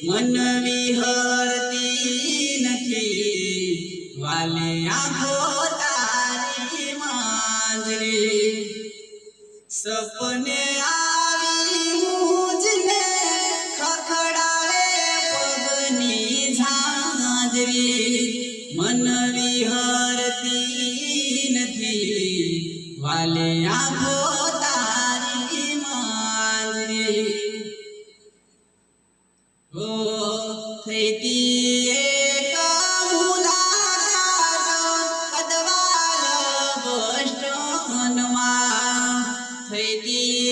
मन विहरती નથી વાલે આંખો તારી માંજરે સપને આવી મુજને ખખડાવે પગની ઝાંઝરી મન વિહરતી નથી વાલે આંખો તારી માંજરે ઓ થઈતી એક મુલાકાત કદવાલ બસ સ્ટેન્ડમાં થઈતી